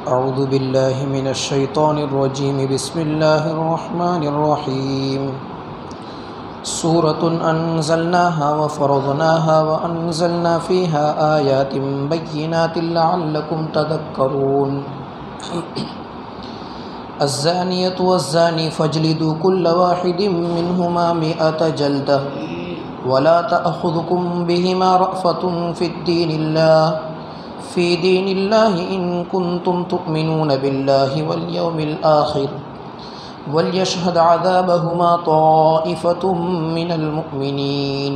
अऊज़ु बिल्लाहि मिनश शैतानिर रजीम बिस्मिल्लाहिर रहमानिर रहीम। सूरतुन अनज़लनाहा व फ़रज़नाहा व अनज़लना फ़ीहा आयातिन बय्यिनातिन लअल्लकुम तदक्करून। अज़्ज़ानियतु वज़्ज़ानी फ़ज्लिदू कुल्ल वाहिदिन मिनहुमा मिअत जल्दह वला तअख़ुज़ुकुम बिहिमा रअफ़तुन फ़ी दीनिल्लाहि इन कुन्तुम तुअमिनून बिल्लाहि वल यौमिल आखिर वलयशहद अज़ाबहुमा ताइफ़तुम मिनल मुअमिनीन।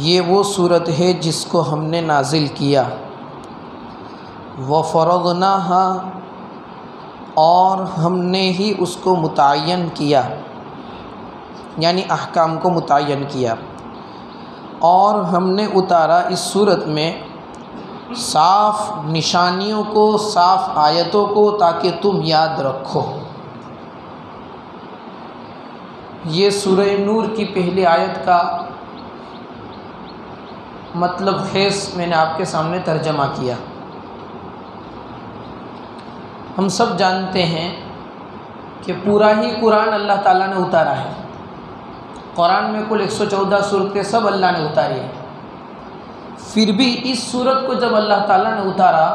ये वो सूरत है जिसको हमने नाजिल किया। व फ़रज़नाहा, और हमने ही उसको मुतय्यन किया, यानी अहकाम को मुतय्यन किया। और हमने उतारा इस सूरत में साफ़ निशानियों को, साफ़ आयतों को, ताकि तुम याद रखो। ये सूरह नूर की पहली आयत का मतलब खेस मैंने आपके सामने तर्जमा किया। हम सब जानते हैं कि पूरा ही कुरान अल्लाह ताला ने उतारा है। कुरान में कुल 114 सूरतें सब अल्लाह ने उतारी है। फिर भी इस सूरत को जब अल्लाह ताला ने उतारा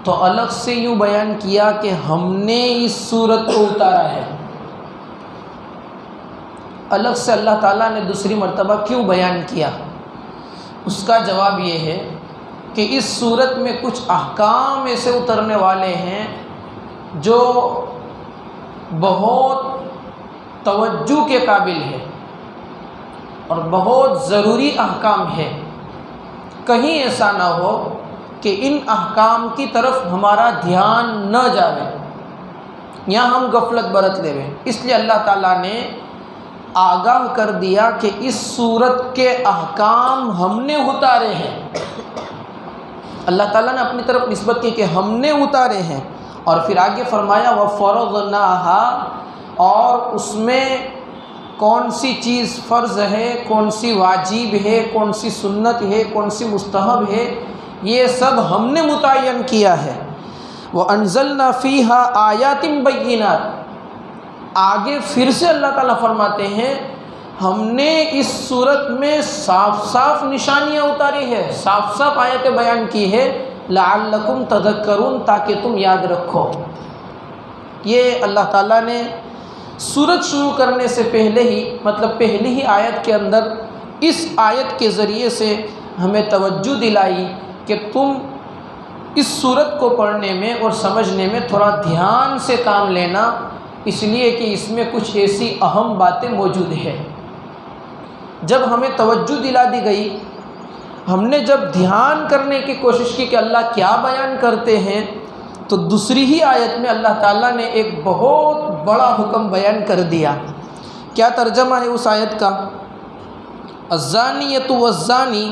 तो अलग से यूँ बयान किया कि हमने इस सूरत को उतारा है। अलग से अल्लाह ताला ने दूसरी मर्तबा क्यों बयान किया? उसका जवाब ये है कि इस सूरत में कुछ अहकाम ऐसे उतरने वाले हैं जो बहुत तवज्जो के काबिल है और बहुत ज़रूरी अहकाम है। कहीं ऐसा ना हो कि इन अहकाम की तरफ हमारा ध्यान न जावे या हम गफलत बरत लेवें। इसलिए अल्लाह ताला ने आगाह कर दिया कि इस सूरत के अहकाम हमने उतारे हैं। अल्लाह ताला ने अपनी तरफ निस्बत की कि हमने उतारे हैं। और फिर आगे फरमाया व फ़रज़नाहा, और उसमें कौन सी चीज़ फ़र्ज़ है, कौन सी वाजिब है, कौन सी सुन्नत है, कौन सी मुस्तहब है, ये सब हमने मुतय्यन किया है। व अनज़लना फ़ीहा आयातिन बय्यिनात, आगे फिर से अल्लाह ताला फरमाते हैं हमने इस सूरत में साफ साफ निशानियाँ उतारी है, साफ साफ आयतें बयान की है, लअल्लकुम तदक्करून, ताकि तुम याद रखो। ये अल्लाह ताला ने सूरत शुरू करने से पहले ही, मतलब पहली ही आयत के अंदर इस आयत के ज़रिए से हमें तवज्जो दिलाई कि तुम इस सूरत को पढ़ने में और समझने में थोड़ा ध्यान से काम लेना, इसलिए कि इसमें कुछ ऐसी अहम बातें मौजूद हैं। जब हमें तवज्जो दिला दी गई, हमने जब ध्यान करने की कोशिश की कि अल्लाह क्या बयान करते हैं, तो दूसरी ही आयत में अल्लाह ताला ने एक बहुत बड़ा हुक्म बयान कर दिया। क्या तर्जमा है उस आयत का? अज़्ज़ानियतु वज़्ज़ानी,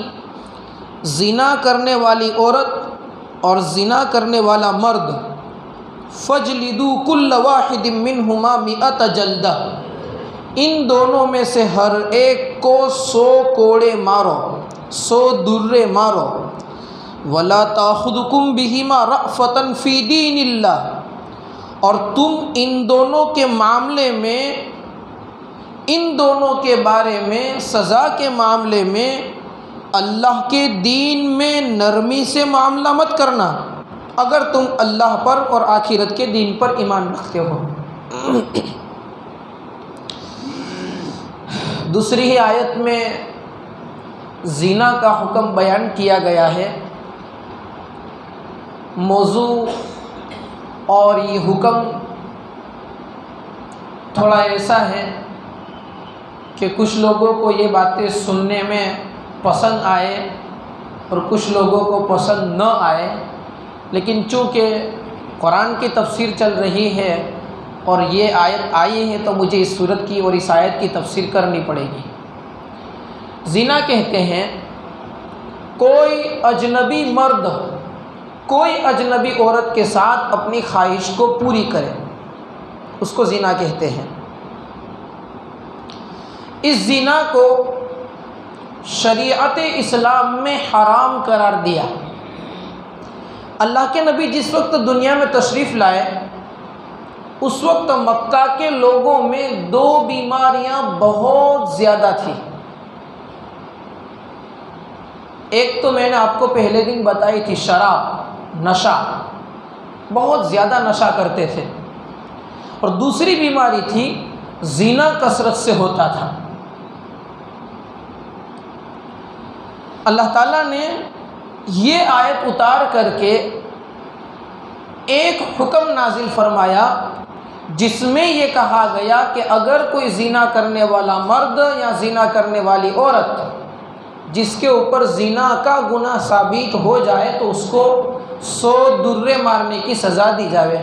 ज़िना करने वाली औरत और ज़िना करने वाला मर्द, फ़ज्लिदू कुल्ल वाहिदिन मिनहुमा मिअत जल्दा, इन दोनों में से हर एक को 100 कोड़े मारो, 100 दुर्रे मारो। वला ताख़ुज़ुकुम बिहिमा रअफ़तन फ़ी दीनिल्लाह, और तुम इन दोनों के मामले में, इन दोनों के बारे में, सज़ा के मामले में अल्लाह के दीन में नरमी से मामला मत करना, अगर तुम अल्लाह पर और आखिरत के दीन पर ईमान रखते हो। दूसरी ही आयत में ज़िना का हुक्म बयान किया गया है। मौजू और ये हुक्म थोड़ा ऐसा है कि कुछ लोगों को ये बातें सुनने में पसंद आए और कुछ लोगों को पसंद न आए, लेकिन चूँकि कुरान की तफसीर चल रही है और ये आयत आई है तो मुझे इस सूरत की और इस आयत की तफसीर करनी पड़ेगी। ज़िना कहते हैं कोई अजनबी मर्द कोई अजनबी औरत के साथ अपनी ख्वाहिश को पूरी करे, उसको ज़िना कहते हैं। इस ज़िना को शरीयत इस्लाम में हराम करार दिया। अल्लाह के नबी जिस वक्त दुनिया में तशरीफ़ लाए उस वक्त मक्का के लोगों में दो बीमारियां बहुत ज़्यादा थी। एक तो मैंने आपको पहले दिन बताई थी, शराब, नशा, बहुत ज़्यादा नशा करते थे। और दूसरी बीमारी थी ज़िना, कसरत से होता था। अल्लाह ताला ने ये आयत उतार करके एक हुक्म नाजिल फरमाया जिसमें ये कहा गया कि अगर कोई ज़िना करने वाला मर्द या ज़िना करने वाली औरत जिसके ऊपर ज़िना का गुनाह साबित हो जाए तो उसको 100 दुर्रे मारने की सज़ा दी जाए।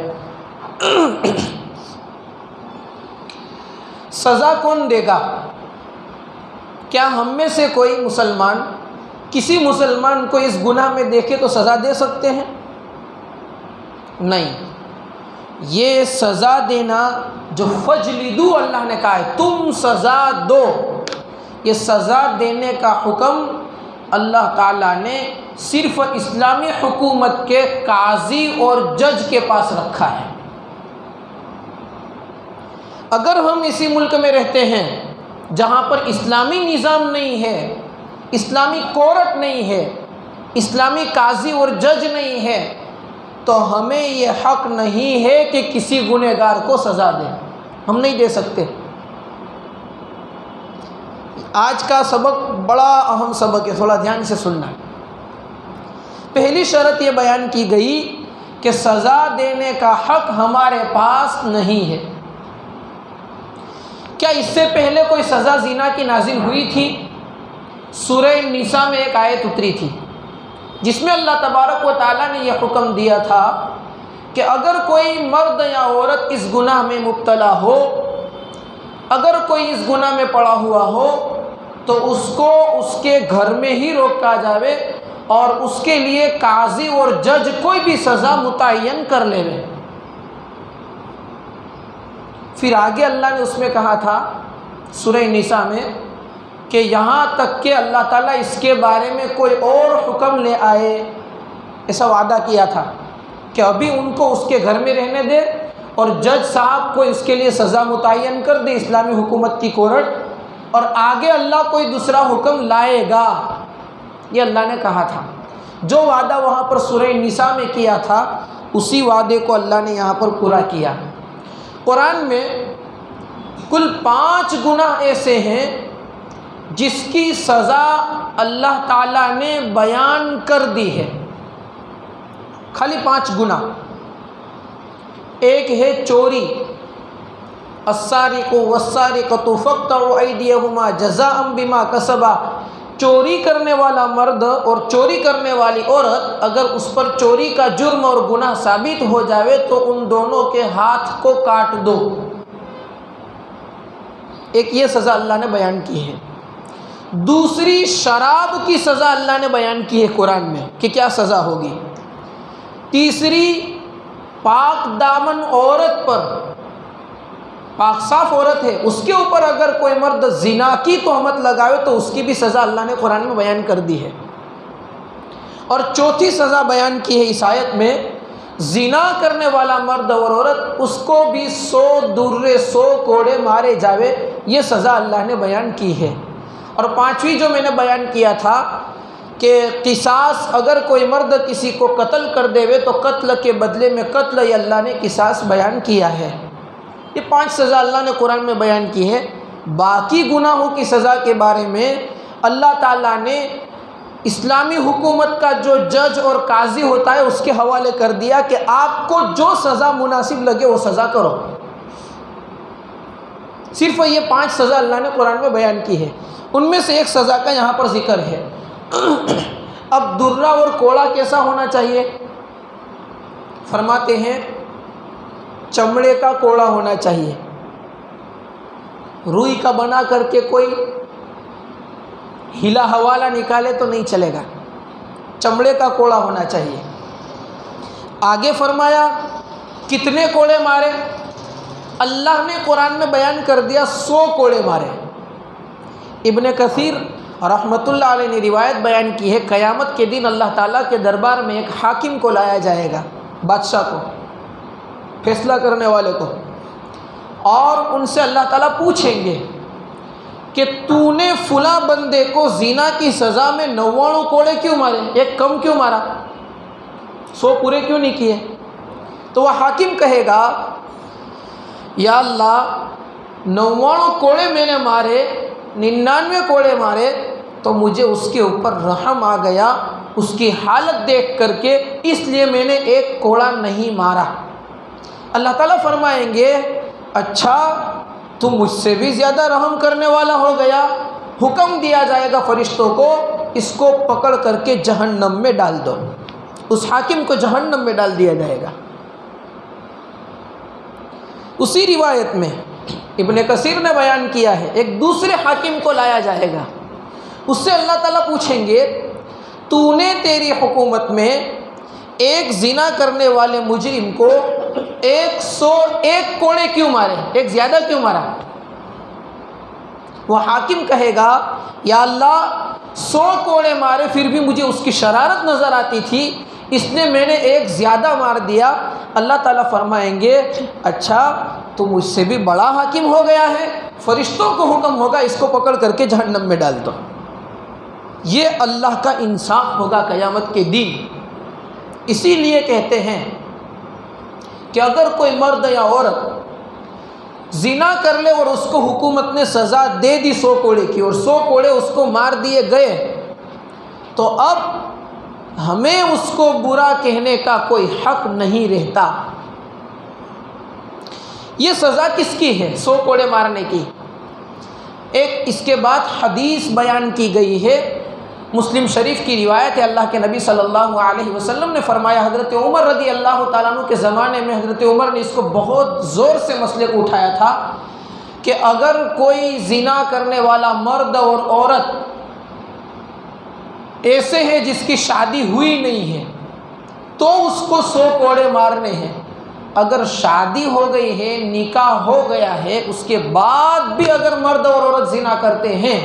सज़ा कौन देगा? क्या हम में से कोई मुसलमान किसी मुसलमान को इस गुनाह में देखे तो सज़ा दे सकते हैं? नहीं। ये सज़ा देना जो फजलिदू अल्लाह ने कहा है, तुम सज़ा दो, ये सज़ा देने का हुक्म अल्लाह ताला ने सिर्फ इस्लामी हुकूमत के काजी और जज के पास रखा है। अगर हम इसी मुल्क में रहते हैं जहाँ पर इस्लामी निज़ाम नहीं है, इस्लामी कोर्ट नहीं है, इस्लामी काजी और जज नहीं है, तो हमें ये हक नहीं है कि किसी गुनहगार को सज़ा दें। हम नहीं दे सकते। आज का सबक बड़ा अहम सबक है, थोड़ा ध्यान से सुनना। पहली शर्त ये बयान की गई कि सज़ा देने का हक हमारे पास नहीं है। क्या इससे पहले कोई सज़ा ज़िना की नाजिल हुई थी? सूरह निसा में एक आयत उतरी थी जिसमें अल्लाह तबारक व तआला ने यह हुक्म दिया था कि अगर कोई मर्द या औरत इस गुनाह में मुब्तला हो, अगर कोई इस गुनाह में पड़ा हुआ हो तो उसको उसके घर में ही रोका जावे और उसके लिए काजी और जज कोई भी सज़ा मुतय्यन कर लेवे। फिर आगे अल्लाह ने उसमें कहा था सूरह निसा में कि यहाँ तक कि अल्लाह ताला इसके बारे में कोई और हुक्म ले आए, ऐसा वादा किया था कि अभी उनको उसके घर में रहने दे और जज साहब को इसके लिए सज़ा मुतय्यन कर दे इस्लामी हुकूमत की कोर्ट, और आगे अल्लाह कोई दूसरा हुक्म लाएगा। ये अल्लाह ने कहा था। जो वादा वहाँ पर सूरह निसा में किया था उसी वादे को अल्लाह ने यहाँ पर पूरा किया। कुरान में कुल 5 गुनाह ऐसे हैं जिसकी सज़ा अल्लाह ताला ने बयान कर दी है। खाली 5 गुनाह। एक है चोरी, अस्सारिक़ु वस्सारिक़तु फ़क़्तउ अयदियहुमा जज़ाअम बिमा कसबा। चोरी करने वाला मर्द और चोरी करने वाली औरत अगर उस पर चोरी का जुर्म और गुनाह साबित हो जावे तो उन दोनों के हाथ को काट दो। एक ये सज़ा अल्लाह ने बयान की है। दूसरी, शराब की सज़ा अल्लाह ने बयान की है कुरान में कि क्या सज़ा होगी। तीसरी, पाक दामन औरत पर, पाक साफ औरत है उसके ऊपर अगर कोई मर्द ज़िना की तोहमत लगावे तो उसकी भी सज़ा अल्लाह ने कुरान में बयान कर दी है। और चौथी सज़ा बयान की है इस आयत में, ज़िना करने वाला मर्द और औरत उसको भी 100 दुर्रे 100 कोड़े मारे जावे, ये सज़ा अल्लाह ने बयान की है। और 5वीं जो मैंने बयान किया था कि किसास, अगर कोई मर्द किसी को कत्ल कर देवे तो कत्ल के बदले में कत्ल, ये अल्लाह ने किसास बयान किया है। ये 5 सज़ा अल्लाह ने कुरान में बयान की है। बाकी गुनाहों की सज़ा के बारे में अल्लाह ताला ने इस्लामी हुकूमत का जो जज और काजी होता है उसके हवाले कर दिया कि आपको जो सज़ा मुनासिब लगे वो सज़ा करो। सिर्फ ये 5 सज़ा अल्लाह ने कुरान में बयान की है। उनमें से एक सज़ा का यहाँ पर जिक्र है। अब दुर्रा और कोड़ा कैसा होना चाहिए? फरमाते हैं चमड़े का कोड़ा होना चाहिए। रुई का बना करके कोई हिला हवाला निकाले तो नहीं चलेगा, चमड़े का कोड़ा होना चाहिए। आगे फरमाया कितने कोड़े मारे? अल्लाह ने कुरान में बयान कर दिया 100 कोड़े मारे। इब्ने कसीर रहमतुल्लाह अलैह ने रिवायत बयान की है, क़यामत के दिन अल्लाह ताला के दरबार में एक हाकिम को लाया जाएगा, बादशाह को, फैसला करने वाले को, और उनसे अल्लाह ताला पूछेंगे कि तूने फुला बंदे को ज़िना की सज़ा में 99 कोड़े क्यों मारे, एक कम क्यों मारा, 100 पूरे क्यों नहीं किए। तो वह हाकिम कहेगा, या अल्लाह 99 कोड़े मैंने मारे, 99 कोड़े मारे, तो मुझे उसके ऊपर रहम आ गया उसकी हालत देख करके, इसलिए मैंने एक कोड़ा नहीं मारा। अल्लाह ताला फरमाएंगे, अच्छा तू मुझसे भी ज़्यादा रहम करने वाला हो गया। हुक्म दिया जाएगा फरिश्तों को, इसको पकड़ करके जहन्नम में डाल दो। उस हाकिम को जहन्नम में डाल दिया जाएगा। उसी रिवायत में इब्ने कसीर ने बयान किया है, एक दूसरे हाकिम को लाया जाएगा, उससे अल्लाह ताला पूछेंगे, तूने तेरी हुकूमत में एक ज़िना करने वाले मुजरिम को 101 कोड़े क्यों मारे, एक ज़्यादा क्यों मारा। वह हाकिम कहेगा, या अल्लाह 100 कोड़े मारे फिर भी मुझे उसकी शरारत नज़र आती थी, इसलिए मैंने एक ज़्यादा मार दिया। अल्लाह ताला फरमाएंगे, अच्छा तो मुझसे भी बड़ा हाकिम हो गया है, फरिश्तों को हुक्म होगा इसको पकड़ करके जहन्नम में डाल दो। ये अल्लाह का इंसाफ होगा क़यामत के दिन। इसीलिए कहते हैं कि अगर कोई मर्द या औरत ज़िना कर ले और उसको हुकूमत ने सज़ा दे दी 100 कोड़े की, और 100 कोड़े उसको मार दिए गए, तो अब हमें उसको बुरा कहने का कोई हक नहीं रहता। ये सज़ा किसकी है, 100 कोड़े मारने की। एक इसके बाद हदीस बयान की गई है, मुस्लिम शरीफ की रिवायत है, अल्लाह के नबी सल्लल्लाहु अलैहि वसल्लम ने फरमाया, हज़रत उमर रज़ी अल्लाह ताला अन्हु के ज़माने में हज़रत उमर ने इसको बहुत ज़ोर से मसले को उठाया था कि अगर कोई ज़िना करने वाला मर्द और औरत ऐसे है जिसकी शादी हुई नहीं है तो उसको 100 कोड़े मारने हैं। अगर शादी हो गई है, निकाह हो गया है, उसके बाद भी अगर मर्द और औरत ज़िना करते हैं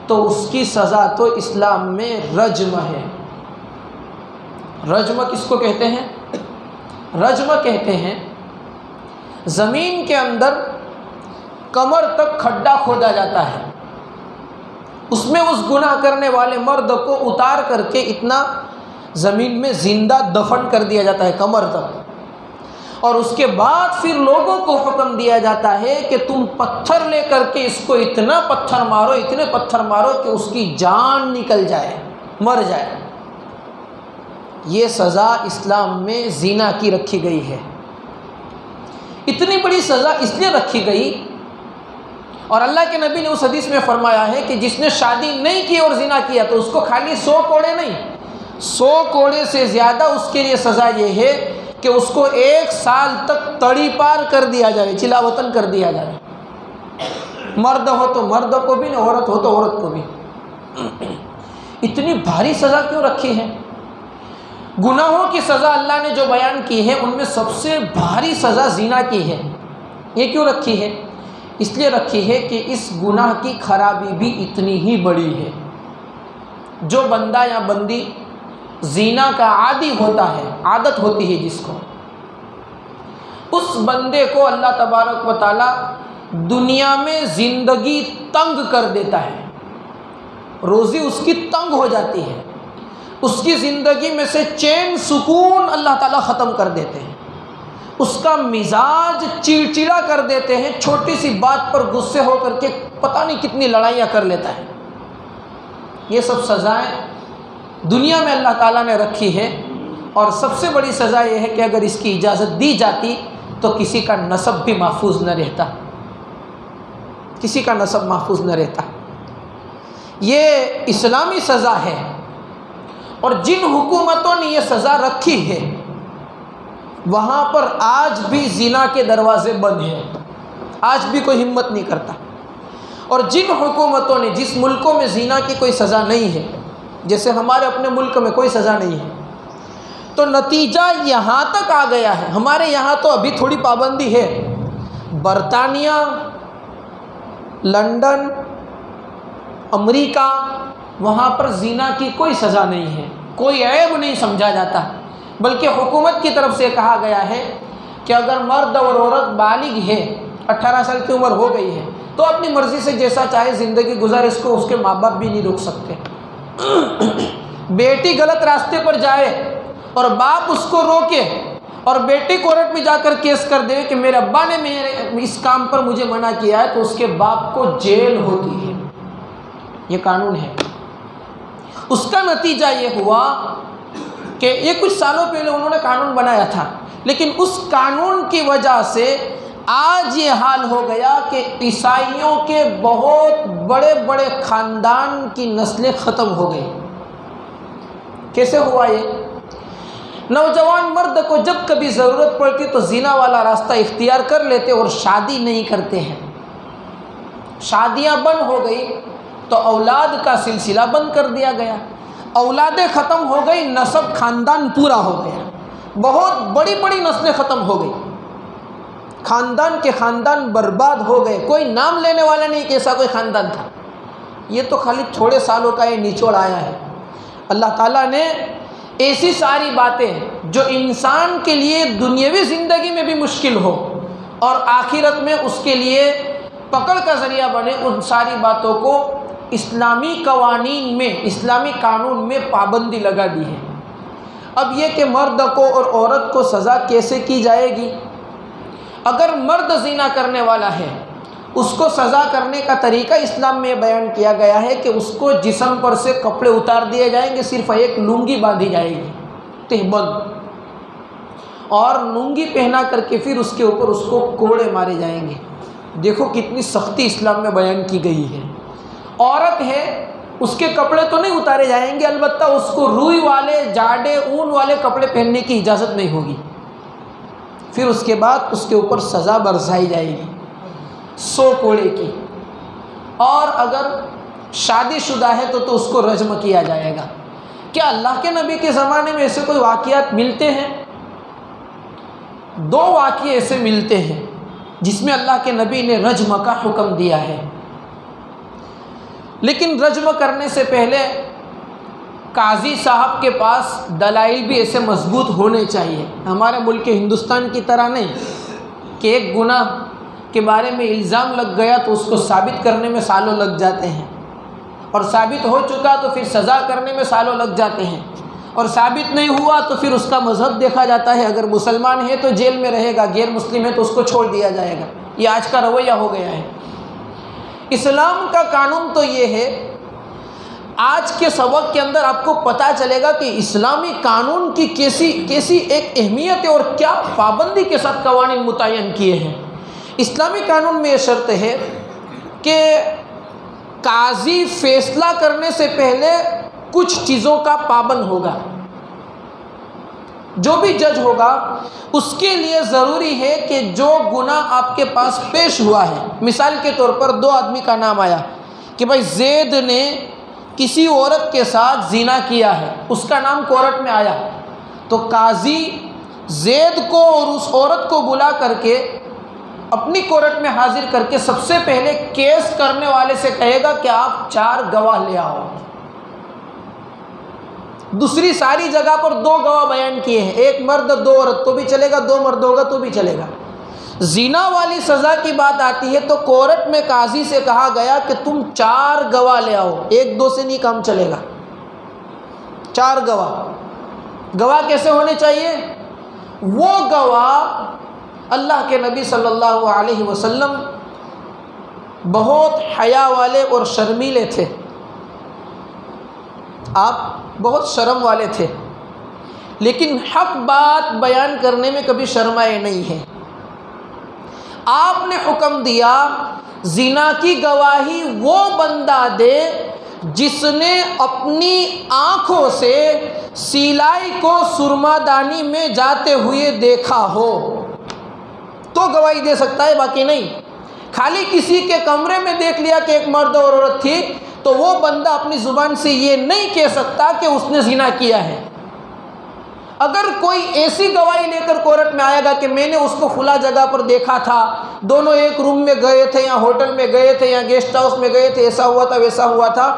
तो उसकी सज़ा तो इस्लाम में रज्म है। रज्म किसको कहते हैं, रज्म कहते हैं ज़मीन के अंदर कमर तक खड्डा खोदा जाता है, उसमें उस गुनाह करने वाले मर्द को उतार करके इतना ज़मीन में ज़िंदा दफन कर दिया जाता है कमर तक, और उसके बाद फिर लोगों को हुक्म दिया जाता है कि तुम पत्थर ले करके इसको इतना पत्थर मारो, इतने पत्थर मारो कि उसकी जान निकल जाए, मर जाए। ये सज़ा इस्लाम में ज़िना की रखी गई है। इतनी बड़ी सज़ा इसलिए रखी गई, और अल्लाह के नबी ने उस हदीस में फरमाया है कि जिसने शादी नहीं की और ज़िना किया तो उसको खाली 100 कोड़े नहीं, 100 कोड़े से ज़्यादा उसके लिए सज़ा ये है कि उसको 1 साल तक तड़ी पार कर दिया जाए, चिलावतन कर दिया जाए। मर्द हो तो मर्द को भी, औरत हो तो औरत को भी। इतनी भारी सज़ा क्यों रखी है। गुनाहों की सज़ा अल्लाह ने जो बयान की है उनमें सबसे भारी सज़ा ज़िना की है। ये क्यों रखी है, इसलिए रखी है कि इस गुनाह की खराबी भी इतनी ही बड़ी है। जो बंदा या बंदी ज़िना का आदी होता है, आदत होती है जिसको, उस बंदे को अल्लाह तबारक व तआला दुनिया में ज़िंदगी तंग कर देता है, रोज़ी उसकी तंग हो जाती है, उसकी ज़िंदगी में से चैन सुकून अल्लाह ताला ख़त्म कर देते हैं, उसका मिजाज चिड़चिड़ा कर देते हैं, छोटी सी बात पर गुस्से होकर के पता नहीं कितनी लड़ाइयाँ कर लेता है। ये सब सज़ाएँ दुनिया में अल्लाह ताला ने रखी है, और सबसे बड़ी सज़ा यह है कि अगर इसकी इजाज़त दी जाती तो किसी का नसब भी महफूज न रहता, किसी का नसब महफूज न रहता। ये इस्लामी सज़ा है, और जिन हुकूमतों ने यह सज़ा रखी है वहाँ पर आज भी ज़िना के दरवाज़े बंद हैं, आज भी कोई हिम्मत नहीं करता। और जिन हुकूमतों ने, जिस मुल्कों में ज़िना की कोई सज़ा नहीं है, जैसे हमारे अपने मुल्क में कोई सज़ा नहीं है, तो नतीजा यहाँ तक आ गया है। हमारे यहाँ तो अभी थोड़ी पाबंदी है, बरतानिया, लंदन, अमेरिका, वहाँ पर ज़िना की कोई सज़ा नहीं है, कोई ऐब नहीं समझा जाता, बल्कि हुकूमत की तरफ से कहा गया है कि अगर मर्द और औरत बालिग है, 18 साल की उम्र हो गई है, तो अपनी मर्ज़ी से जैसा चाहे ज़िंदगी गुजार, इसको उसके माँ बाप भी नहीं रोक सकते। बेटी गलत रास्ते पर जाए और बाप उसको रोके और बेटी कोर्ट में जाकर केस कर दे कि मेरे अब्बा ने मेरे इस काम पर मुझे मना किया है, तो उसके बाप को जेल होती है। ये कानून है। उसका नतीजा ये हुआ कि ये कुछ सालों पहले उन्होंने कानून बनाया था, लेकिन उस कानून की वजह से आज ये हाल हो गया कि ईसाइयों के बहुत बड़े बड़े ख़ानदान की नस्लें ख़त्म हो गई। कैसे हुआ ये? नौजवान मर्द को जब कभी ज़रूरत पड़ती तो ज़िना वाला रास्ता इख्तियार कर लेते और शादी नहीं करते हैं। शादियां बंद हो गई तो औलाद का सिलसिला बंद कर दिया गया, औलादें ख़त्म हो गई, नस्ब ख़ानदान पूरा हो गया, बहुत बड़ी बड़ी नस्लें ख़त्म हो गई, ख़ानदान के ख़ानदान बर्बाद हो गए। कोई नाम लेने वाला नहीं कि ऐसा कोई ख़ानदान था। ये तो खाली थोड़े सालों का ये निचोड़ आया है। अल्लाह ताला ने ऐसी सारी बातें जो इंसान के लिए दुनियावी ज़िंदगी में भी मुश्किल हो और आखिरत में उसके लिए पकड़ का ज़रिया बने, उन सारी बातों को इस्लामी कवानीन में, इस्लामी कानून में पाबंदी लगा दी है। अब ये कि मर्द को और औरत को सज़ा कैसे की जाएगी? अगर मर्द ज़िना करने वाला है, उसको सज़ा करने का तरीका इस्लाम में बयान किया गया है कि उसको जिस्म पर से कपड़े उतार दिए जाएंगे, सिर्फ एक लुंगी बांधी जाएगी तिहबंद, और लुंगी पहना करके फिर उसके ऊपर उसको कोड़े मारे जाएंगे। देखो कितनी सख्ती इस्लाम में बयान की गई है। औरत है, उसके कपड़े तो नहीं उतारे जाएंगे, अलबत्ता उसको रुई वाले, जाड़े, ऊन वाले कपड़े पहनने की इजाज़त नहीं होगी। फिर उसके बाद उसके ऊपर सज़ा बरसाई जाएगी 100 कोड़े की, और अगर शादीशुदा है तो उसको रज्म किया जाएगा। क्या अल्लाह के नबी के ज़माने में ऐसे कोई वाक़ियात मिलते हैं? 2 वाक़ये ऐसे मिलते हैं जिसमें अल्लाह के नबी ने रज्म का हुक्म दिया है। लेकिन रज्म करने से पहले काजी साहब के पास दलाइल भी ऐसे मजबूत होने चाहिए। हमारे मुल्क हिंदुस्तान की तरह नहीं कि एक गुनाह के बारे में इल्ज़ाम लग गया तो उसको साबित करने में सालों लग जाते हैं, और साबित हो चुका तो फिर सज़ा करने में सालों लग जाते हैं, और साबित नहीं हुआ तो फिर उसका मज़हब देखा जाता है। अगर मुसलमान है तो जेल में रहेगा, गैर मुस्लिम है तो उसको छोड़ दिया जाएगा। ये आज का रवैया हो गया है। इस्लाम का कानून तो ये है, आज के सबक के अंदर आपको पता चलेगा कि इस्लामी कानून की कैसी एक अहमियत है और क्या पाबंदी के साथ कवानीन मुतय्यन किए हैं। इस्लामी कानून में ये शर्त है कि काजी फैसला करने से पहले कुछ चीज़ों का पाबंद होगा। जो भी जज होगा उसके लिए ज़रूरी है कि जो गुनाह आपके पास पेश हुआ है, मिसाल के तौर पर 2 आदमी का नाम आया कि भाई ज़ैद ने किसी औरत के साथ ज़िना किया है, उसका नाम कोर्ट में आया, तो काजी ज़ैद को और उस औरत को बुला करके अपनी कोर्ट में हाजिर करके सबसे पहले केस करने वाले से कहेगा कि आप 4 गवाह ले आओ। दूसरी सारी जगह पर 2 गवाह बयान किए हैं, एक मर्द 2 औरत तो भी चलेगा, 2 मर्द होगा तो भी चलेगा। ज़िना वाली सज़ा की बात आती है तो कोर्ट में काजी से कहा गया कि तुम 4 गवाह ले आओ, 1-2 से नहीं काम चलेगा, 4 गवाह। गवाह कैसे होने चाहिए? वो गवाह अल्लाह के नबी सल्लल्लाहु अलैहि वसल्लम बहुत हया वाले और शर्मीले थे, आप बहुत शर्म वाले थे, लेकिन हक बात बयान करने में कभी शर्माए नहीं हैं। आपने हुक्म दिया ज़िना की गवाही वो बंदा दे जिसने अपनी आँखों से सिलाई को सुरमादानी में जाते हुए देखा हो, तो गवाही दे सकता है, बाकी नहीं। खाली किसी के कमरे में देख लिया कि एक मर्द और औरत थी तो वो बंदा अपनी ज़ुबान से ये नहीं कह सकता कि उसने ज़िना किया है। अगर कोई ऐसी गवाही लेकर कोर्ट में आएगा कि मैंने उसको फुला जगह पर देखा था, दोनों एक रूम में गए थे, या होटल में गए थे, या गेस्ट हाउस में गए थे, ऐसा हुआ था वैसा हुआ था,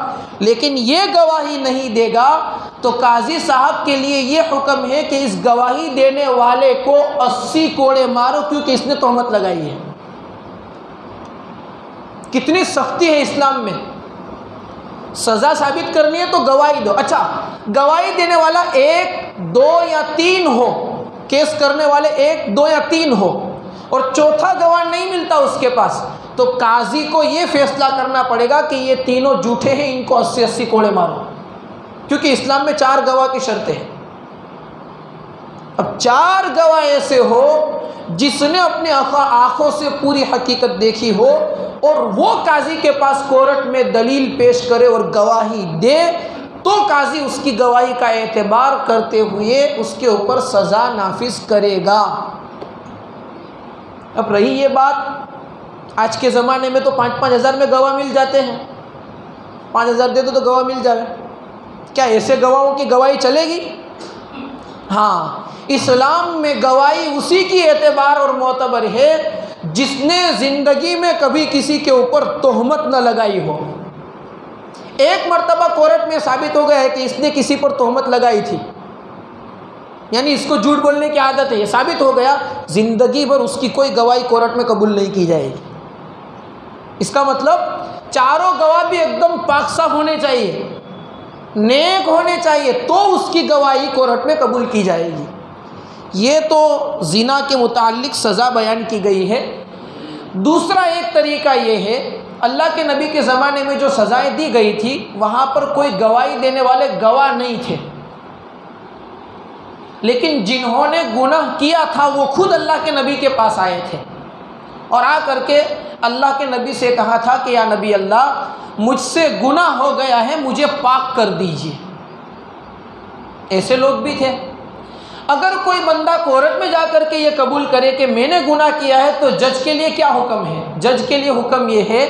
लेकिन ये गवाही नहीं देगा, तो काजी साहब के लिए ये हुक्म है कि इस गवाही देने वाले को 80 कोड़े मारो, क्योंकि इसने तोहमत लगाई है। कितनी सख्ती है इस्लाम में। सजा साबित करनी है तो गवाही दो। अच्छा, गवाही देने वाला 1, 2 या 3 हो, केस करने वाले 1, 2 या 3 हो, और चौथा गवाह नहीं मिलता उसके पास, तो काजी को ये फैसला करना पड़ेगा कि ये तीनों झूठे हैं, इनको 80-80 कोड़े मारो, क्योंकि इस्लाम में 4 गवाह की शर्तें हैं। अब 4 गवाह ऐसे हो जिसने अपने आंखों से पूरी हकीकत देखी हो, और वो काजी के पास कोर्ट में दलील पेश करे और गवाही दे, तो काजी उसकी गवाही का एतबार करते हुए उसके ऊपर सज़ा नाफिज करेगा। अब रही ये बात, आज के ज़माने में तो 5-5 हज़ार में गवाह मिल जाते हैं। 5 हज़ार दे दो तो गवाह मिल जाए। क्या ऐसे गवाहों की गवाही चलेगी? हाँ, इस्लाम में गवाही उसी की एतबार और मोतबर है जिसने ज़िंदगी में कभी किसी के ऊपर तोहमत न लगाई हो। एक मर्तबा कोर्ट में साबित हो गया है कि इसने किसी पर तोहमत लगाई थी, यानी इसको झूठ बोलने की आदत है, ये साबित हो गया, ज़िंदगी भर उसकी कोई गवाही कोर्ट में कबूल नहीं की जाएगी। इसका मतलब चारों गवाह भी एकदम पाक साफ होने चाहिए, नेक होने चाहिए, तो उसकी गवाही कोर्ट में कबूल की जाएगी। ये तो ज़िना के मुताल्लिक सज़ा बयान की गई है। दूसरा एक तरीका ये है, अल्लाह के नबी के ज़माने में जो सज़ाएं दी गई थी वहाँ पर कोई गवाही देने वाले गवाह नहीं थे, लेकिन जिन्होंने गुनाह किया था वो खुद अल्लाह के नबी के पास आए थे और आ करके अल्लाह के नबी से कहा था कि या नबी अल्लाह, मुझसे गुनाह हो गया है, मुझे पाक कर दीजिए। ऐसे लोग भी थे। अगर कोई बंदा कोर्ट में जा कर के ये कबूल करे कि मैंने गुनाह किया है, तो जज के लिए क्या हुक्म है? जज के लिए हुक्म ये है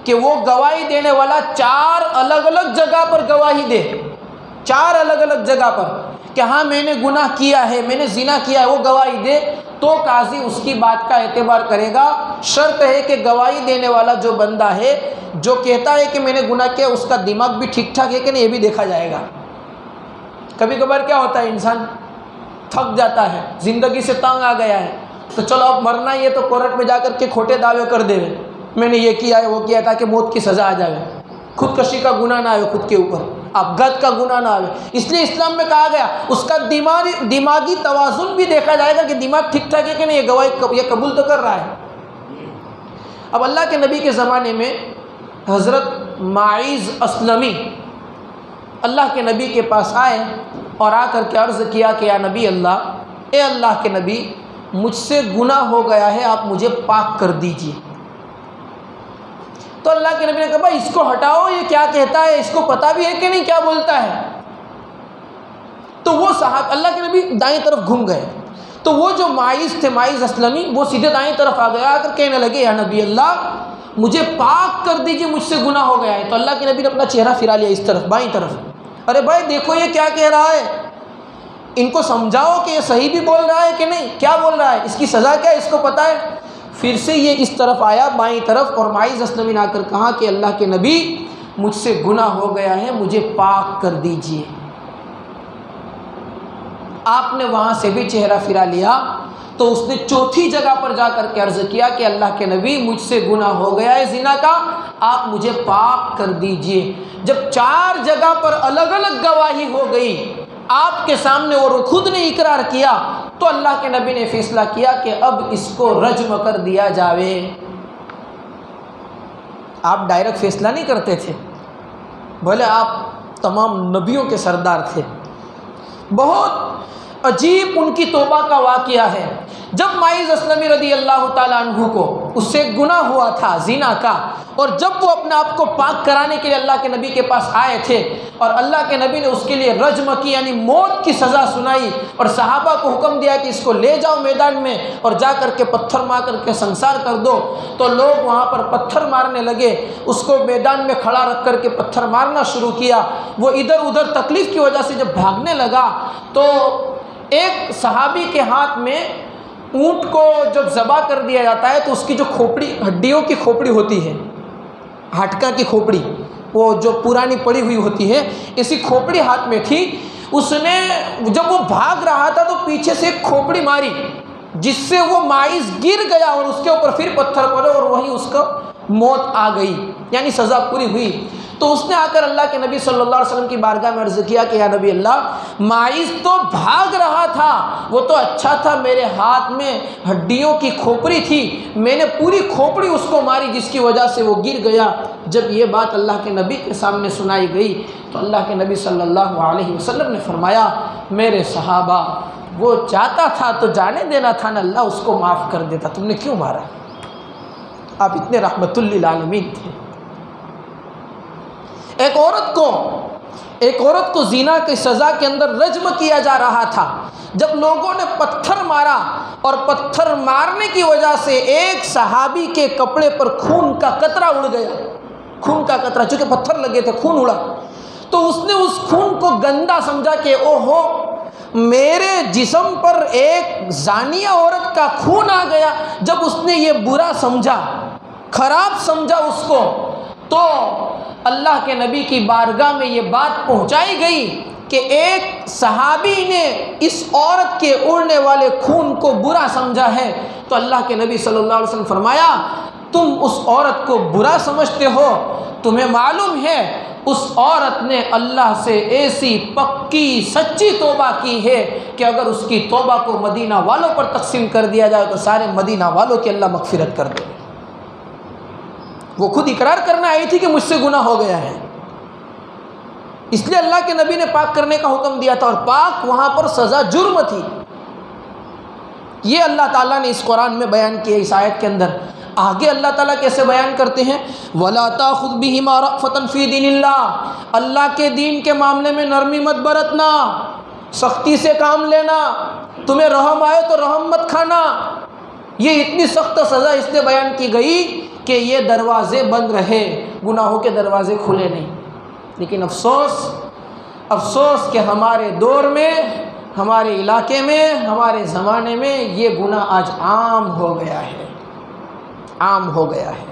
कि वो गवाही देने वाला 4 अलग अलग जगह पर गवाही दे, 4 अलग अलग जगह पर कि हाँ मैंने गुनाह किया है, मैंने ज़िना किया है, वो गवाही दे, तो काजी उसकी बात का एतबार करेगा। शर्त है कि गवाही देने वाला जो बंदा है, जो कहता है कि मैंने गुनाह किया, उसका दिमाग भी ठीक ठाक है कि नहीं, ये भी देखा जाएगा। कभी कभार क्या होता है, इंसान थक जाता है, ज़िंदगी से तंग आ गया है, तो चलो अब मरना ही है तो कोर्ट में जाकर के खोटे दावे कर दे, मैंने ये किया है वो किया है, ताकि मौत की सज़ा आ जाए, खुदकशी का गुनाह ना आए खुद के ऊपर, अपघात का गुनाह ना आए। इसलिए इस्लाम में कहा गया उसका दिमागी तवाज़ुन भी देखा जाएगा कि दिमाग ठीक ठाक है कि नहीं, ये गवाही ये कबूल तो कर रहा है। अब अल्लाह के नबी के ज़माने में हज़रत माइज़ अस्लमी अल्लाह के नबी के पास आए और आकर के अर्ज़ किया कि या नबी अल्लाह, ए अल्लाह के नबी, मुझसे गुनाह हो गया है, आप मुझे पाक कर दीजिए। तो अल्लाह के नबी ने कहा भाई इसको हटाओ, ये क्या कहता है, इसको पता भी है कि नहीं क्या बोलता है। तो वो साहब अल्लाह के नबी दाएं तरफ घूम गए, तो वो जो माइज़ थे, माइज़ अस्लमी, वो सीधे दाएं तरफ आ गया, आकर कहने लगे या नबी अल्लाह, मुझे पाक कर दीजिए, मुझसे गुनाह हो गया है। तो अल्लाह के नबी ने अपना चेहरा फिरा लिया इस तरफ, बाईं तरफ। अरे भाई देखो ये क्या कह रहा है, इनको समझाओ कि ये सही भी बोल रहा है कि नहीं, क्या बोल रहा है, इसकी सज़ा क्या है, इसको पता है। फिर से ये इस तरफ आया बाईं तरफ, और माइज़ अस्लमी ने आकर कहा कि अल्लाह के नबी, मुझसे गुनाह हो गया है, मुझे पाक कर दीजिए। आपने वहाँ से भी चेहरा फिरा लिया, तो उसने चौथी जगह पर जाकर के अर्ज़ किया कि अल्लाह के नबी, मुझसे गुनाह हो गया है ज़िना का, आप मुझे पाक कर दीजिए। जब 4 जगह पर अलग अलग गवाही हो गई आपके सामने और वो खुद ने इकरार किया, तो अल्लाह के नबी ने फैसला किया कि अब इसको रज्म कर दिया जावे। आप डायरेक्ट फैसला नहीं करते थे, भले आप तमाम नबियों के सरदार थे। बहुत अजीब उनकी तौबा का वाक़या है। जब माइज़ अस्लमी रदी अल्लाह ताला अन्हु को उससे गुनाह हुआ था ज़िना का, और जब वो अपने आप को पाक कराने के लिए अल्लाह के नबी के पास आए थे, और अल्लाह के नबी ने उसके लिए रज्म की यानी मौत की सज़ा सुनाई, और सहाबा को हुक्म दिया कि इसको ले जाओ मैदान में और जा कर के पत्थर मार करके संसार कर दो, तो लोग वहाँ पर पत्थर मारने लगे। उसको मैदान में खड़ा रख कर के पत्थर मारना शुरू किया। वो इधर उधर तकलीफ़ की वजह से जब भागने लगा, तो एक सहाबी के हाथ में ऊँट को जब ज़बा कर दिया जाता है तो उसकी जो खोपड़ी, हड्डियों की खोपड़ी होती है, हाटका की खोपड़ी, वो जो पुरानी पड़ी हुई होती है, इसी खोपड़ी हाथ में थी। उसने जब वो भाग रहा था तो पीछे से एक खोपड़ी मारी, जिससे वो माइस गिर गया और उसके ऊपर फिर पत्थर पड़े और वहीं उसका मौत आ गई, यानी सज़ा पूरी हुई। तो उसने आकर अल्लाह के नबी सल्लल्लाहु अलैहि वसल्लम की बारगाह में अर्ज़ किया कि या नबी अल्लाह, माइस तो भाग रहा था, वो तो अच्छा था, मेरे हाथ में हड्डियों की खोपड़ी थी, मैंने पूरी खोपड़ी उसको मारी जिसकी वजह से वो गिर गया। जब ये बात अल्लाह के नबी के सामने सुनाई गई तो अल्लाह के नबी सल्लल्लाहु अलैहि वसल्लम ने फरमाया, मेरे सहाबा, वो चाहता था तो जाने देना था ना, अल्लाह उसको माफ़ कर देता, तुमने क्यों मारा? आप इतने रहमतुल लिल आलमीन थे। एक औरत को ज़िना की सज़ा के अंदर रज्म किया जा रहा था। जब लोगों ने पत्थर मारा और पत्थर मारने की वजह से एक सहाबी के कपड़े पर खून का कतरा उड़ गया, खून का कतरा, चूँकि पत्थर लगे थे, खून उड़ा, तो उसने उस खून को गंदा समझा कि ओहो, मेरे जिस्म पर एक जानिया औरत का खून आ गया। जब उसने ये बुरा समझा, खराब समझा उसको, तो अल्लाह के नबी की बारगाह में ये बात पहुंचाई गई कि एक सहाबी ने इस औरत के उड़ने वाले खून को बुरा समझा है। तो अल्लाह के नबी सल्लल्लाहु अलैहि वसल्लम फरमाया, तुम उस औरत को बुरा समझते हो, तुम्हें मालूम है उस औरत ने अल्लाह से ऐसी पक्की सच्ची तौबा की है कि अगर उसकी तौबा को मदीना वालों पर तकसीम कर दिया जाए तो सारे मदीना वालों की अल्लाह मगफिरत कर दे। वो खुद इकरार करना आई थी कि मुझसे गुनाह हो गया है, इसलिए अल्लाह के नबी ने पाक करने का हुक्म दिया था, और पाक वहाँ पर सज़ा जुर्म थी। ये अल्लाह ताला ने इस कुरान में बयान किया इस आयत के अंदर। आगे अल्लाह ताला कैसे बयान करते हैं, वला ताखुद बिहिमा रअफ़तन फ़ी दीनिल्लाह, अल्लाह के दीन के मामले में नरमी मत बरतना, सख्ती से काम लेना, तुम्हें रहम आए तो रहम मत खाना। ये इतनी सख्त सज़ा इसलिए बयान की गई कि ये दरवाज़े बंद रहे, गुनाहों के दरवाज़े खुले नहीं। लेकिन अफसोस कि हमारे दौर में, हमारे इलाके में, हमारे ज़माने में ये गुनाह आज आम हो गया है, आम हो गया है।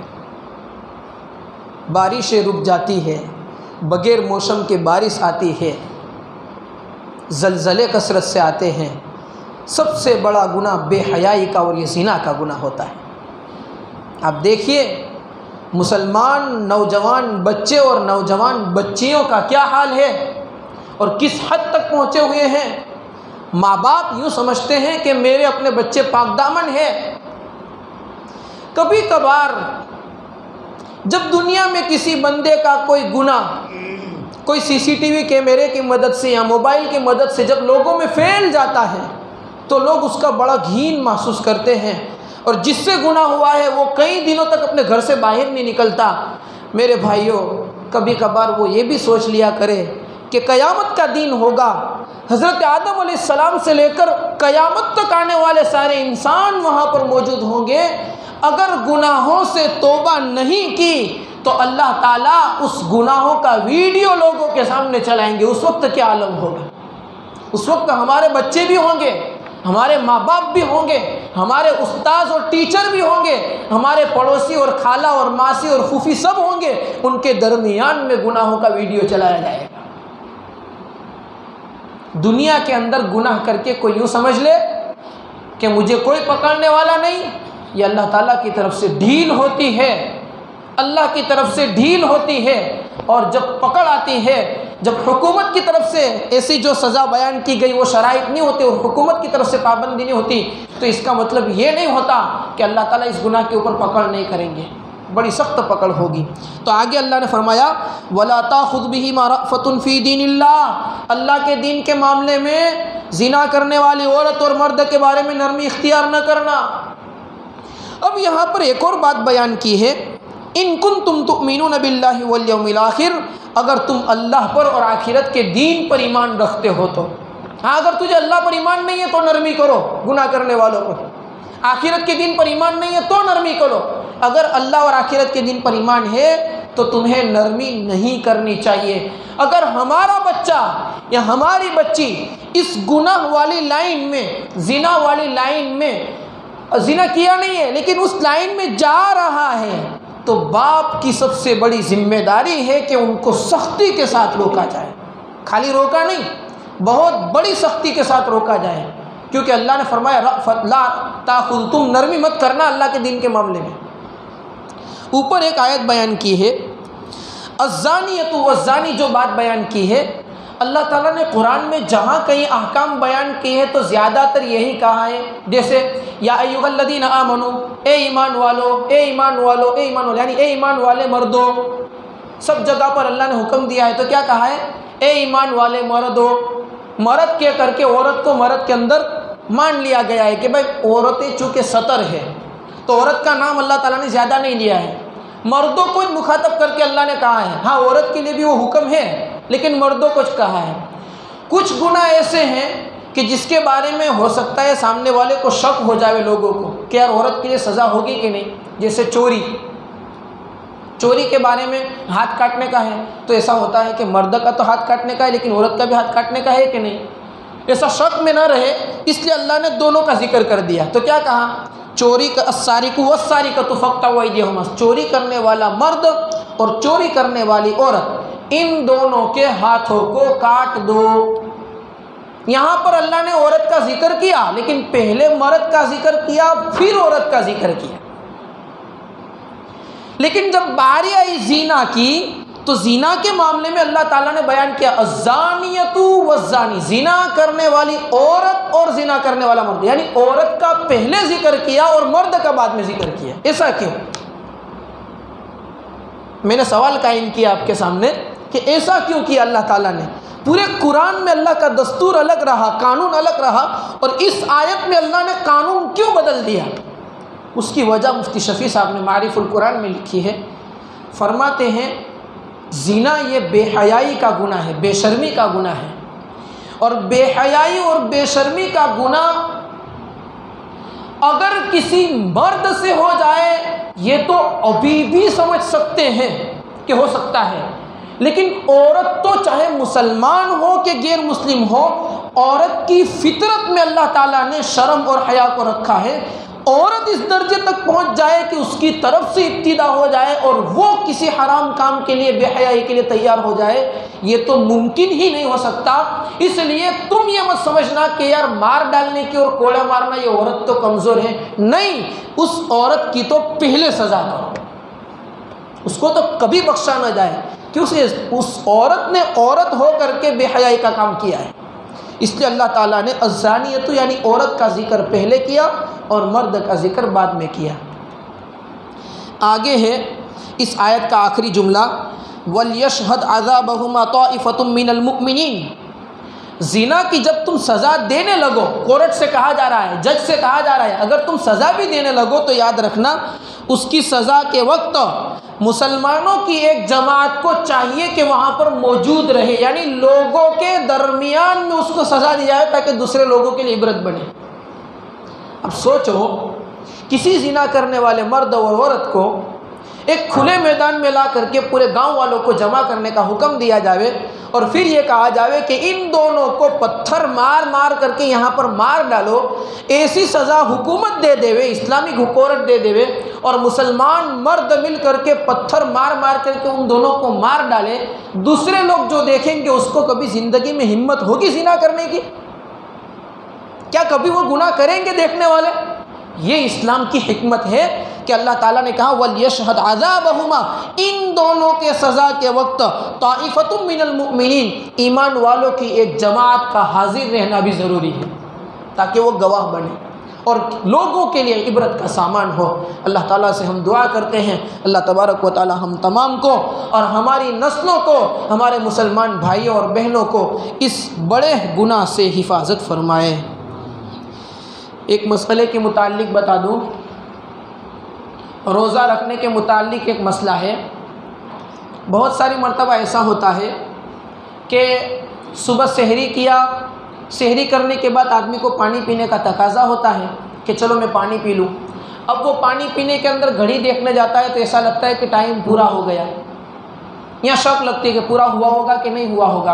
बारिशें रुक जाती है, बगैर मौसम के बारिश आती है, ज़लज़ले कसरत से आते हैं। सबसे बड़ा गुनाह बेहयाई का और ये ज़िना का गुनाह होता है। आप देखिए मुसलमान नौजवान बच्चे और नौजवान बच्चियों का क्या हाल है और किस हद तक पहुँचे हुए हैं। माँ बाप यूँ समझते हैं कि मेरे अपने बच्चे पाकदामन है। कभी कभार जब दुनिया में किसी बंदे का कोई गुनाह, कोई सीसीटीवी कैमरे की मदद से या मोबाइल की मदद से जब लोगों में फैल जाता है तो लोग उसका बड़ा घिन महसूस करते हैं, और जिससे गुनाह हुआ है वो कई दिनों तक अपने घर से बाहर नहीं निकलता। मेरे भाइयों, कभी कभार वो ये भी सोच लिया करे कि क़यामत का दिन होगा, हज़रत आदम अलैहिस्सलाम से लेकर क़यामत तक आने वाले सारे इंसान वहाँ पर मौजूद होंगे। अगर गुनाहों से तौबा नहीं की तो अल्लाह ताला उस गुनाहों का वीडियो लोगों के सामने चलाएंगे। उस वक्त क्या आलम होगा? उस वक्त हमारे बच्चे भी होंगे, हमारे माँ बाप भी होंगे, हमारे उस्ताद और टीचर भी होंगे, हमारे पड़ोसी और खाला और मासी और फूफी सब होंगे। उनके दरमियान में गुनाहों का वीडियो चलाया जाएगा। दुनिया के अंदर गुनाह करके कोई यूँ समझ ले कि मुझे कोई पकड़ने वाला नहीं, ये अल्लाह ताला की तरफ से ढील होती है, अल्लाह की तरफ से ढील होती है। और जब पकड़ आती है, जब हुकूमत की तरफ से ऐसी जो सज़ा बयान की गई वो शराइत नहीं होती और हुकूमत की तरफ से पाबंदी नहीं होती, तो इसका मतलब ये नहीं होता कि अल्लाह ताला इस गुनाह के ऊपर पकड़ नहीं करेंगे, बड़ी सख्त पकड़ होगी। तो आगे अल्लाह ने फरमाया, वला ताखुद बिहिमा रअफ़तुन फ़ी दीनिल्लाह, अल्लाह के दीन के मामले में ज़िना करने वाली औरत और मर्द के बारे में नरमी इख्तियार न करना। अब यहाँ पर एक और बात बयान की है, इन कुंतुम तुमिनून बिल्लाहि वल यौमिल आखिर, अगर तुम अल्लाह पर और आखिरत के दीन पर ईमान रखते हो तो। हाँ, अगर तुझे अल्लाह पर ईमान नहीं है तो नरमी करो गुनाह करने वालों पर, आखिरत के दिन पर ईमान नहीं है तो नरमी करो। अगर अल्लाह और आखिरत के दिन पर ईमान है तो तुम्हें नरमी नहीं करनी चाहिए। अगर हमारा बच्चा या हमारी बच्ची इस गुनाह वाली लाइन में, जिना वाली लाइन में, जिना किया नहीं है लेकिन उस लाइन में जा रहा है, तो बाप की सबसे बड़ी जिम्मेदारी है कि उनको सख्ती के साथ रोका जाए। खाली रोका नहीं, बहुत बड़ी सख्ती के साथ रोका जाए, क्योंकि अल्लाह ने फरमाया ला ताखुद, तुम नरमी मत करना अल्लाह के दीन के मामले में। ऊपर एक आयत बयान की है, अज़्ज़ानियतु वज़्ज़ानी, जो बात बयान की है अल्लाह ताला ने कुरान में जहाँ कहीं अहकाम बयान किए हैं तो ज़्यादातर यही कहा है, जैसे या अय्युहल्लज़ीना आमनू, ए ईमान वालो, ए ईमान वालो, ए ईमान वालो, यानी ए ईमान वाले मर्दों। सब जगह पर अल्लाह ने हुक्म दिया है तो क्या कहा है, ए ईमान वाले मर्दों। मर्द के करके औरत को मर्द के अंदर मान लिया गया है कि भाई औरतें चूँकि सतर है तो औरत का नाम अल्लाह ताला ने ज़्यादा नहीं लिया है, मर्दों को मुखातब करके अल्लाह ने कहा है। हाँ, औरत के लिए भी वो हुक्म है लेकिन मर्दों को कहा है। कुछ गुनाह ऐसे हैं कि जिसके बारे में हो सकता है सामने वाले को शक हो जाए लोगों को कि यार औरत के लिए सज़ा होगी कि नहीं, जैसे चोरी। चोरी के बारे में हाथ काटने का है तो ऐसा होता है कि मर्द का तो हाथ काटने का है लेकिन औरत का भी हाथ काटने का है कि नहीं, ऐसा शक में ना रहे इसलिए अल्लाह ने दोनों का जिक्र कर दिया। तो क्या कहा, चोरी का अस्सारिकु वस्सारिकतु फक़्तउ अयदियहुमा, चोरी करने वाला मर्द और चोरी करने वाली औरत, इन दोनों के हाथों को काट दो। यहाँ पर अल्लाह ने औरत का जिक्र किया लेकिन पहले मर्द का जिक्र किया फिर औरत का जिक्र किया। लेकिन जब बारी आई जीना की तो जीना के मामले में अल्लाह ताला ने बयान किया अज़्ज़ानियतु वज़्ज़ानी, जीना करने वाली औरत और जीना करने वाला मर्द, यानी औरत का पहले जिक्र किया और मर्द का बाद में जिक्र किया। ऐसा क्यों? मैंने सवाल कायम किया आपके सामने कि ऐसा क्यों किया अल्लाह ताला ने। पूरे कुरान में अल्लाह का दस्तूर अलग रहा, कानून अलग रहा, और इस आयत में अल्लाह ने कानून क्यों बदल दिया? उसकी वजह मुफ्ती शफ़ी साहब ने मारिफुल कुरान में लिखी है। फरमाते हैं ज़िना ये बेहयाई का गुनाह है, बेशर्मी का गुनाह है, और बेहयाई और बेशर्मी का गुनाह अगर किसी मर्द से हो जाए ये तो अभी भी समझ सकते हैं कि हो सकता है, लेकिन औरत तो चाहे मुसलमान हो कि गैर मुस्लिम हो, औरत की फितरत में अल्लाह ताला ने शर्म और हया को रखा है। औरत इस दर्जे तक पहुंच जाए कि उसकी तरफ से इब्तिदा हो जाए और वो किसी हराम काम के लिए, बेहयाई के लिए तैयार हो जाए, ये तो मुमकिन ही नहीं हो सकता। इसलिए तुम ये मत समझना कि यार मार डालने की और कोड़ा मारना ये औरत तो कमज़ोर है, नहीं, उस औरत की तो पहले सज़ा करो, उसको तो कभी बख्शा ना जाए कि उस औरत ने औरत हो करके बेहयाई का काम किया है। इसलिए अल्लाह ताला ने अज़्ज़ानियतु यानी औरत का जिक्र पहले किया और मर्द का जिक्र बाद में किया। आगे है इस आयत का आखिरी जुमला, वलयशहद अज़ाबहुमा ताइफ़तुम मिनल मुमिनीन। ज़िना की जब तुम सज़ा देने लगो, कोर्ट से कहा जा रहा है, जज से कहा जा रहा है, अगर तुम सज़ा भी देने लगो तो याद रखना उसकी सज़ा के वक्त मुसलमानों की एक जमात को चाहिए कि वहाँ पर मौजूद रहे, यानी लोगों के दरमियान में उसको सज़ा दी जाए ताकि दूसरे लोगों के लिए इबरत बने। अब सोचो किसी ज़िना करने वाले मर्द और औरत को एक खुले मैदान में ला करके पूरे गांव वालों को जमा करने का हुक्म दिया जावे और फिर ये कहा जावे कि इन दोनों को पत्थर मार मार करके यहाँ पर मार डालो, ऐसी सज़ा हुकूमत दे देवे, इस्लामिक हुकूमत दे देवे, और मुसलमान मर्द मिल करके पत्थर मार मार करके उन दोनों को मार डाले, दूसरे लोग जो देखेंगे उसको कभी ज़िंदगी में हिम्मत होगी ज़िना करने की? क्या कभी वो गुनाह करेंगे देखने वाले? ये इस्लाम की हिकमत है कि अल्लाह ताला ने कहा वलयशहद अज़ाबहुमा, इन दोनों के सज़ा के वक्त ताइफ़तुम मिनल मुमिनीन, ईमान वालों की एक जमात का हाजिर रहना भी ज़रूरी है ताकि वो गवाह बने और लोगों के लिए इबरत का सामान हो। अल्लाह ताला से हम दुआ करते हैं अल्लाह तबारक व ताला हम तमाम को और हमारी नस्लों को, हमारे मुसलमान भाइयों और बहनों को इस बड़े गुनाह से हिफाजत फरमाए। एक मसले के मुताल्लिक बता दूँ, रोज़ा रखने के मुताल्लिक एक मसला है। बहुत सारी मर्तबा ऐसा होता है कि सुबह सहरी किया, सहरी करने के बाद आदमी को पानी पीने का तकाज़ा होता है कि चलो मैं पानी पी लूँ। अब वो पानी पीने के अंदर घड़ी देखने जाता है तो ऐसा लगता है कि टाइम पूरा हो गया, या शक लगती है कि पूरा हुआ होगा कि नहीं हुआ होगा।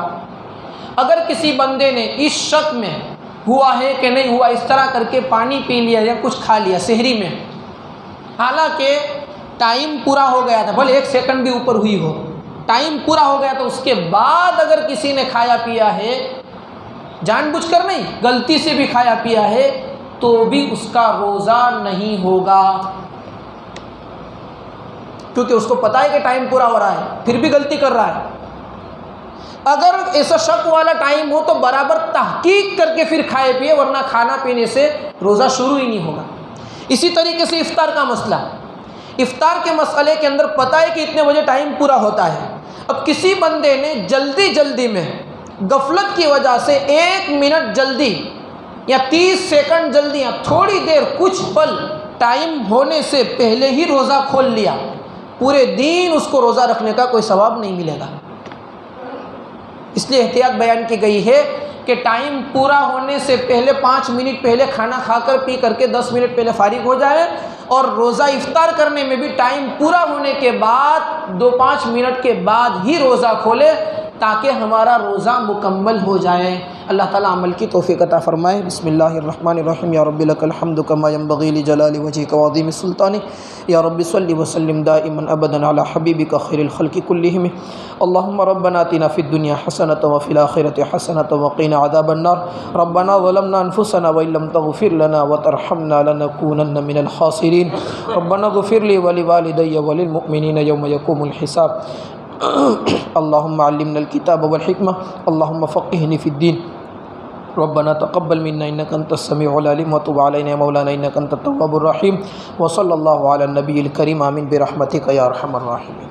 अगर किसी बंदे ने इस शक में हुआ है कि नहीं हुआ इस तरह करके पानी पी लिया या कुछ खा लिया सहरी में, हालांकि टाइम पूरा हो गया था, भले 1 सेकंड भी ऊपर हुई हो, टाइम पूरा हो गया, तो उसके बाद अगर किसी ने खाया पिया है, जानबूझकर नहीं गलती से भी खाया पिया है, तो भी उसका रोज़ा नहीं होगा, क्योंकि उसको पता है कि टाइम पूरा हो रहा है, फिर भी गलती कर रहा है। अगर ऐसा शक वाला टाइम हो तो बराबर तहकीक करके फिर खाए पिए, वरना खाना पीने से रोज़ा शुरू ही नहीं होगा। इसी तरीके से इफ्तार का मसला, इफ्तार के मसले के अंदर पता है कि इतने बजे टाइम पूरा होता है, अब किसी बंदे ने जल्दी में गफलत की वजह से 1 मिनट जल्दी या 30 सेकंड जल्दी या थोड़ी देर कुछ पल टाइम होने से पहले ही रोज़ा खोल लिया, पूरे दिन उसको रोज़ा रखने का कोई सवाब नहीं मिलेगा। इसलिए एहतियात बयान की गई है कि टाइम पूरा होने से पहले 5 मिनट पहले खाना खाकर पी करके 10 मिनट पहले फारिग हो जाए, और रोज़ा इफ्तार करने में भी टाइम पूरा होने के बाद 2-5 मिनट के बाद ही रोज़ा खोले, ताकि हमारा रोज़ा मुकम्मल हो जाए। अल्लाह ताला अमल की तौफीक अता फरमाए। बिस्मिल्लाहिर्रहमानिर्रहीम। या रब्बी लकल हम्दु कमा यंबगी लिजलाली वजहिका व अज़ीमि सुल्तानिक। या रब्बी सल्लि व सल्लिम दाइमन अबदन अला हबीबिका खैरिल खल्क़ि कुल्लिहिम। अल्लाहुम्मा रब्बना आतिना फ़िद दुनिया हसनतन व फ़िल आखिरति हसनतन व क़िना अज़ाबन नार। रब्बना ज़लमना अनफुसना व इल्लम तग़फ़िर लना व तरहमना लनकूनन्न मिनल ख़ासिरीन। रब्बना इग़फ़िर ली व लिवालिदैया व लिल मुअमिनीना यौम यक़ूमुल हिसाब। अल्लाहुम्मा अल्लिमनल किताब वल हिकमा, अल्लाहुम्मा फ़क़्हिनी फ़िद्दीन। रब्बना तक़ब्बल मिन्ना इन्नका अंतस समीउल अलीम व तुब अलैना या मौलाना इन्नका अंतत तव्वाबुर रहीम। व सल्लल्लाहु अला नबिय्यिल करीम। आमीन बिरहमतिका या अरहमर राहिमीन।